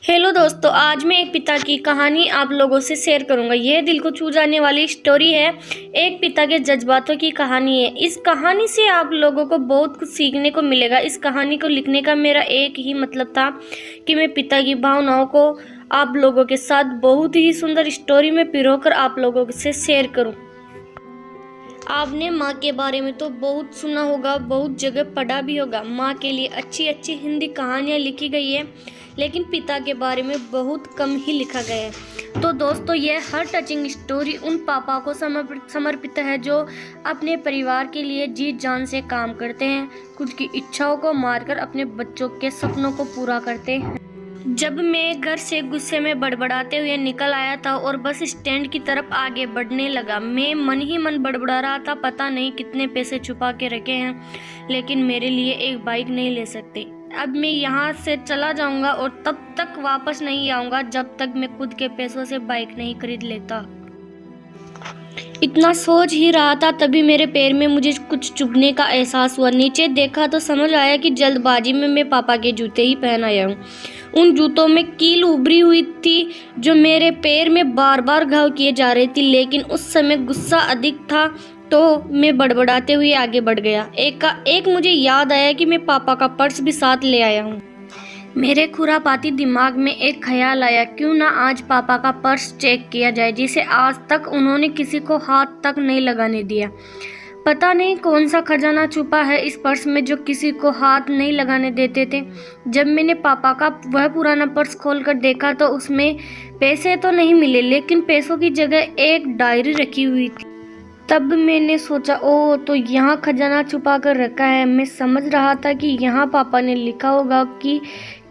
Hello दोस्तों, आज मैं एक पिता की कहानी आप लोगों से शेयर करूंगा। यह दिल को छू जाने वाली स्टोरी है। एक पिता के जज्बातों की कहानी है। इस कहानी से आप लोगों को बहुत कुछ सीखने को मिलेगा। इस कहानी को लिखने का मेरा एक ही मतलब था कि मैं पिता की भावनाओं को आप लोगों के साथ बहुत ही सुंदर स्टोरी में पिरोकर आप लोगों से शेयर करूं। आपने माँ के बारे में तो बहुत सुना होगा, बहुत जगह पढ़ा भी होगा। माँ के लिए अच्छी अच्छी हिंदी कहानियाँ लिखी गई है, लेकिन पिता के बारे में बहुत कम ही लिखा गया है। तो दोस्तों, यह हर टचिंग स्टोरी उन पापा को समर्पित है जो अपने परिवार के लिए जी जान से काम करते हैं, खुद की इच्छाओं को मारकर अपने बच्चों के सपनों को पूरा करते हैं। जब मैं घर से गुस्से में बड़बड़ाते हुए निकल आया था और बस स्टैंड की तरफ आगे बढ़ने लगा, मैं मन ही मन बड़बड़ा रहा था, पता नहीं कितने पैसे छुपा के रखे हैं, लेकिन मेरे लिए एक बाइक नहीं ले सकते। अब मैं यहाँ से चला जाऊंगा और तब तक वापस नहीं आऊंगा जब तक मैं खुद के पैसों से बाइक नहीं खरीद लेता। इतना सोच ही रहा था, तभी मेरे पैर में मुझे कुछ चुभने का एहसास हुआ। नीचे देखा तो समझ आया कि जल्दबाजी में मैं पापा के जूते ही पहन आया हूँ। उन जूतों में कील उभरी हुई थी जो मेरे पैर में बार बार घाव किए जा रही थी, लेकिन उस समय गुस्सा अधिक था तो मैं बड़बड़ाते हुए आगे बढ़ गया। एक मुझे याद आया कि मैं पापा का पर्स भी साथ ले आया हूँ। मेरे खुरापाती दिमाग में एक ख्याल आया, क्यों ना आज पापा का पर्स चेक किया जाए, जिसे आज तक उन्होंने किसी को हाथ तक नहीं लगाने दिया। पता नहीं कौन सा खजाना छुपा है इस पर्स में जो किसी को हाथ नहीं लगाने देते थे। जब मैंने पापा का वह पुराना पर्स खोलकर देखा तो उसमें पैसे तो नहीं मिले, लेकिन पैसों की जगह एक डायरी रखी हुई थी। तब मैंने सोचा, ओह, तो यहाँ खजाना छुपा कर रखा है। मैं समझ रहा था कि यहाँ पापा ने लिखा होगा कि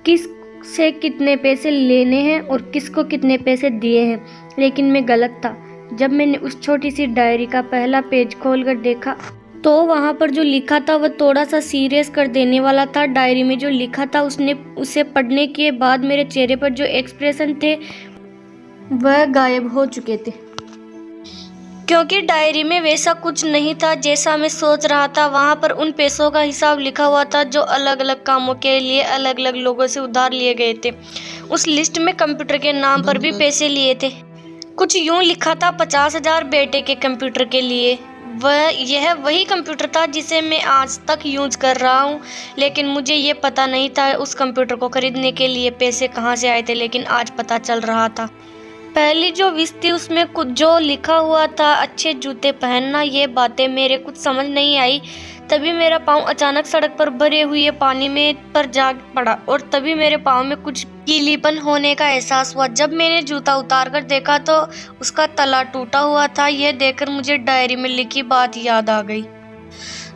किस से कितने पैसे लेने हैं और किसको कितने पैसे दिए हैं, लेकिन मैं गलत था। जब मैंने उस छोटी सी डायरी का पहला पेज खोलकर देखा तो वहाँ पर जो लिखा था वह थोड़ा सा सीरियस कर देने वाला था। डायरी में जो लिखा था उसे पढ़ने के बाद मेरे चेहरे पर जो एक्सप्रेशन थे वह गायब हो चुके थे, क्योंकि डायरी में वैसा कुछ नहीं था जैसा मैं सोच रहा था। वहाँ पर उन पैसों का हिसाब लिखा हुआ था जो अलग अलग कामों के लिए अलग अलग लोगों से उधार लिए गए थे। उस लिस्ट में कंप्यूटर के नाम पर भी पैसे लिए थे। कुछ यूँ लिखा था 50,000 बेटे के कंप्यूटर के लिए। यह वही कंप्यूटर था जिसे मैं आज तक यूज कर रहा हूँ, लेकिन मुझे ये पता नहीं था उस कंप्यूटर को खरीदने के लिए पैसे कहाँ से आए थे, लेकिन आज पता चल रहा था। पहली जो विश थी उसमें कुछ जो लिखा हुआ था अच्छे जूते पहनना, ये बातें मेरे कुछ समझ नहीं आई। तभी मेरा पाँव अचानक सड़क पर भरे हुए पानी में पर जा पड़ा और तभी मेरे पाँव में कुछ गीलीपन होने का एहसास हुआ। जब मैंने जूता उतार कर देखा तो उसका तला टूटा हुआ था। यह देखकर मुझे डायरी में लिखी बात याद आ गई।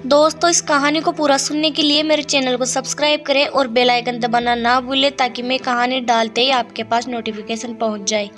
दोस्तों, इस कहानी को पूरा सुनने के लिए मेरे चैनल को सब्सक्राइब करें और बेल आइकन दबाना ना भूलें ताकि मैं कहानी डालते ही आपके पास नोटिफिकेशन पहुंच जाए।